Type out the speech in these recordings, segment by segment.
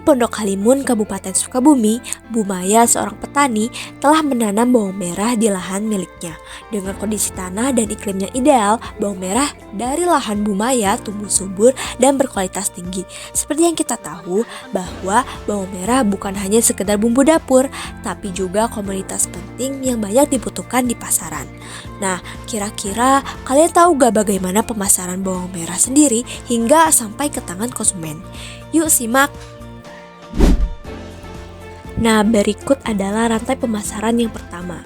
Pondok Halimun, Kabupaten Sukabumi, Bu Maya, seorang petani, telah menanam bawang merah di lahan miliknya. Dengan kondisi tanah dan iklimnya ideal, bawang merah dari lahan Bu Maya tumbuh subur dan berkualitas tinggi. Seperti yang kita tahu bahwa bawang merah bukan hanya sekedar bumbu dapur, tapi juga komoditas penting yang banyak dibutuhkan di pasaran. Nah, kira-kira kalian tahu gak bagaimana pemasaran bawang merah sendiri hingga sampai ke tangan konsumen? Yuk simak! Nah, berikut adalah rantai pemasaran yang pertama.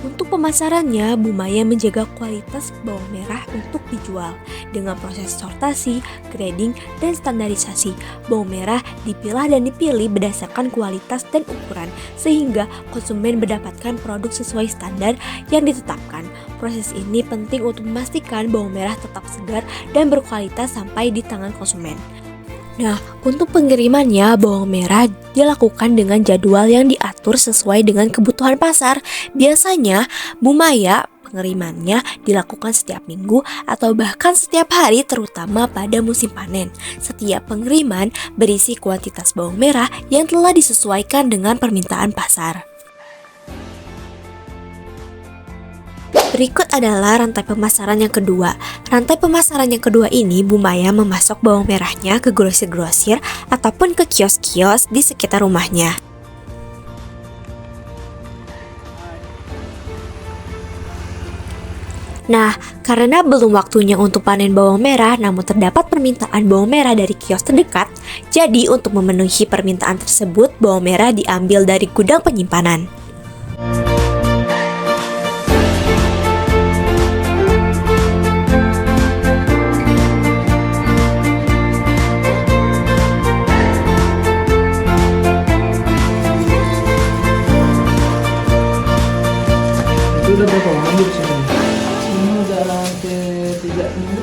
Untuk pemasarannya, Bu Maya menjaga kualitas bawang merah untuk dijual. Dengan proses sortasi, grading, dan standarisasi, bawang merah dipilah dan dipilih berdasarkan kualitas dan ukuran, sehingga konsumen mendapatkan produk sesuai standar yang ditetapkan. Proses ini penting untuk memastikan bawang merah tetap segar dan berkualitas sampai di tangan konsumen. Nah, untuk pengirimannya, bawang merah dilakukan dengan jadwal yang diatur sesuai dengan kebutuhan pasar. Biasanya, Bu Maya pengirimannya dilakukan setiap minggu atau bahkan setiap hari, terutama pada musim panen. Setiap pengiriman berisi kuantitas bawang merah yang telah disesuaikan dengan permintaan pasar. Berikut adalah rantai pemasaran yang kedua. Rantai pemasaran yang kedua ini, Bu Maya memasok bawang merahnya ke grosir-grosir ataupun ke kios-kios di sekitar rumahnya. Nah, karena belum waktunya untuk panen bawang merah, namun terdapat permintaan bawang merah dari kios terdekat, jadi untuk memenuhi permintaan tersebut, bawang merah diambil dari gudang penyimpanan. Udah berapa lama di sini? Ini udah hampir 3 minggu.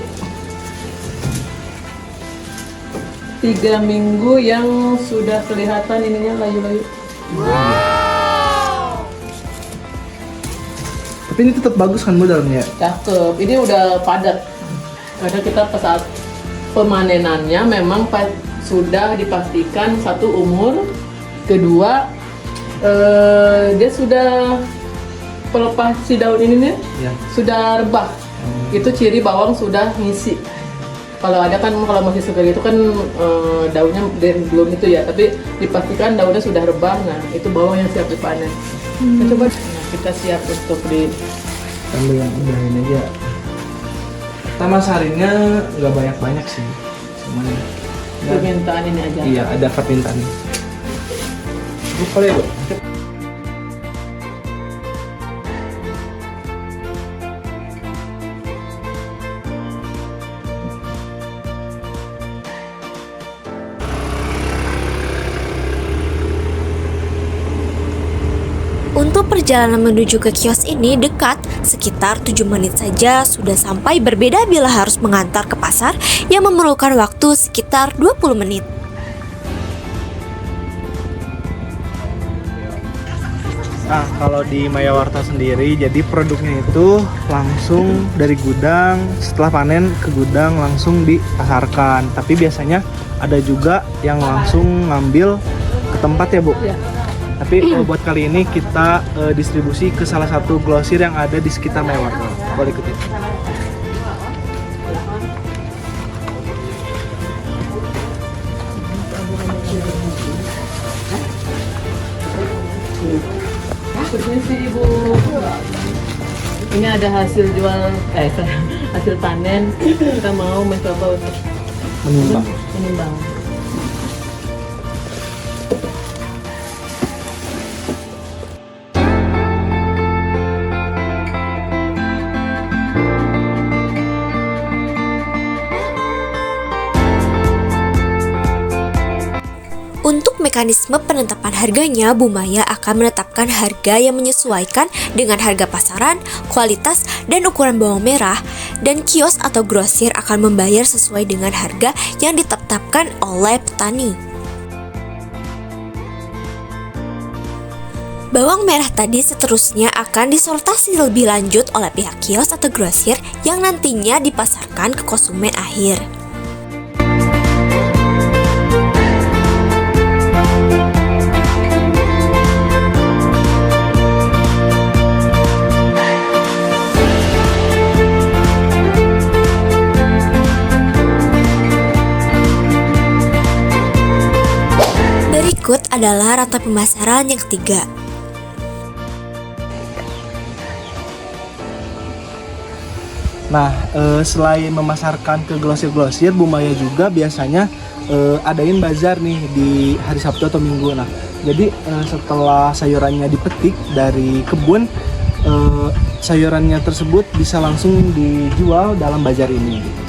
3 minggu yang sudah kelihatan ininya layu-layu. Wow. Tapi ini tetap bagus kan modelnya? Cakep. Ini udah padat. Karena kita saat pemanenannya memang sudah dipastikan satu umur, kedua dia sudah pelepas si daun ini nih ya, sudah rebah. Itu ciri bawang sudah ngisi. Kalau ada kan, kalau masih segar itu kan daunnya belum itu ya, tapi dipastikan daunnya sudah rebah. Nah, itu bawang yang siap dipanen. Kita coba, nah, kita siap untuk ambil yang udah ini aja. Taman sarinya nggak banyak-banyak sih, cuman permintaan ini aja. Iya, ada permintaan. Boleh, Bu. Untuk perjalanan menuju ke kios ini dekat, sekitar 7 menit saja sudah sampai, berbeda bila harus mengantar ke pasar yang memerlukan waktu sekitar 20 menit. Nah, kalau di Maya Warta sendiri, jadi produknya itu langsung dari gudang, setelah panen ke gudang langsung dipasarkan. Tapi biasanya ada juga yang langsung ngambil ke tempat ya, Bu? Ya. Tapi buat kali ini kita distribusi ke salah satu grosir yang ada di sekitar Maya Warta. Boleh ikutin. Permisi Ibu. Ini ada hasil jual, hasil panen. Kita mau mencoba untuk menimbang. Untuk mekanisme penetapan harganya, Bu Maya akan menetapkan harga yang menyesuaikan dengan harga pasaran, kualitas, dan ukuran bawang merah, dan kios atau grosir akan membayar sesuai dengan harga yang ditetapkan oleh petani. Bawang merah tadi seterusnya akan disortasi lebih lanjut oleh pihak kios atau grosir yang nantinya dipasarkan ke konsumen akhir. adalah rantai pemasaran yang ketiga. Nah, selain memasarkan ke grosir-grosir, Bu Maya juga biasanya adain bazar nih di hari Sabtu atau Minggu. Nah, jadi setelah sayurannya dipetik dari kebun, sayurannya tersebut bisa langsung dijual dalam bazar ini.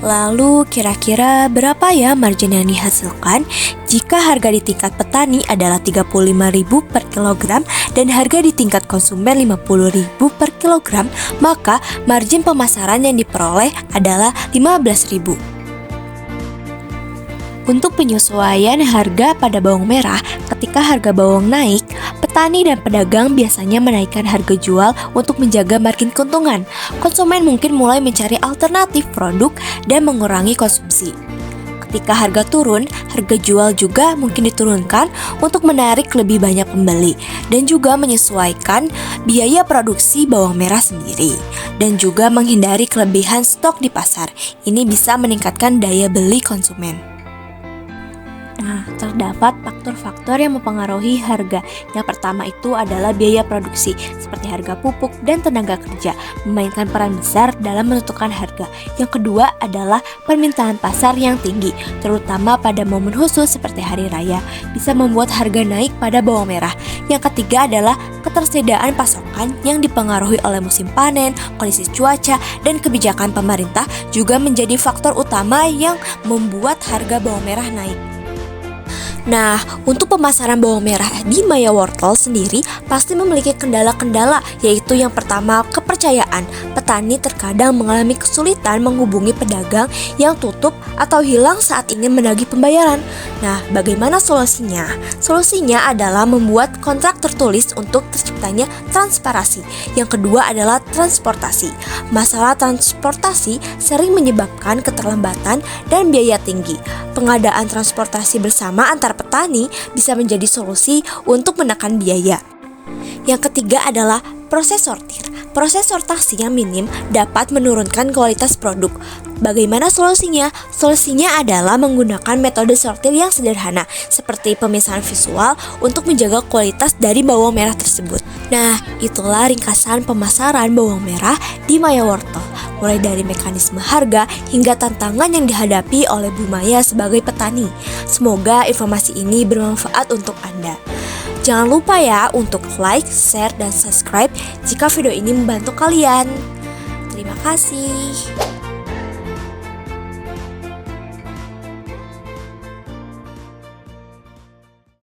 Lalu kira-kira berapa ya margin yang dihasilkan jika harga di tingkat petani adalah 35.000 per kilogram dan harga di tingkat konsumen 50.000 per kilogram, maka margin pemasaran yang diperoleh adalah 15.000. Untuk penyesuaian harga pada bawang merah, ketika harga bawang naik, petani dan pedagang biasanya menaikkan harga jual untuk menjaga margin keuntungan. Konsumen mungkin mulai mencari alternatif produk dan mengurangi konsumsi. Ketika harga turun, harga jual juga mungkin diturunkan untuk menarik lebih banyak pembeli dan juga menyesuaikan biaya produksi bawang merah sendiri dan juga menghindari kelebihan stok di pasar. Ini bisa meningkatkan daya beli konsumen. Nah, terdapat faktor-faktor yang mempengaruhi harga. Yang pertama itu adalah biaya produksi, seperti harga pupuk dan tenaga kerja, memainkan peran besar dalam menentukan harga. Yang kedua adalah permintaan pasar yang tinggi, terutama pada momen khusus seperti hari raya, bisa membuat harga naik pada bawang merah. Yang ketiga adalah ketersediaan pasokan yang dipengaruhi oleh musim panen, kondisi cuaca, dan kebijakan pemerintah juga menjadi faktor utama yang membuat harga bawang merah naik. Nah, untuk pemasaran bawang merah di Maya Wortel sendiri pasti memiliki kendala-kendala, yaitu yang pertama, kepercayaan. Petani terkadang mengalami kesulitan menghubungi pedagang yang tutup atau hilang saat ingin menagih pembayaran. Nah, bagaimana solusinya? Solusinya adalah membuat kontrak tertulis untuk terciptanya transparansi. Yang kedua adalah transportasi. Masalah transportasi sering menyebabkan keterlambatan dan biaya tinggi. Pengadaan transportasi bersama antar petani bisa menjadi solusi untuk menekan biaya. Yang ketiga adalah proses sortir. Proses sortasi yang minim dapat menurunkan kualitas produk. Bagaimana solusinya? Solusinya adalah menggunakan metode sortir yang sederhana, seperti pemisahan visual untuk menjaga kualitas dari bawang merah tersebut. Nah, itulah ringkasan pemasaran bawang merah di Maya Wortel, mulai dari mekanisme harga hingga tantangan yang dihadapi oleh Bu Maya sebagai petani. Semoga informasi ini bermanfaat untuk Anda. Jangan lupa ya untuk like, share, dan subscribe jika video ini membantu kalian. Terima kasih.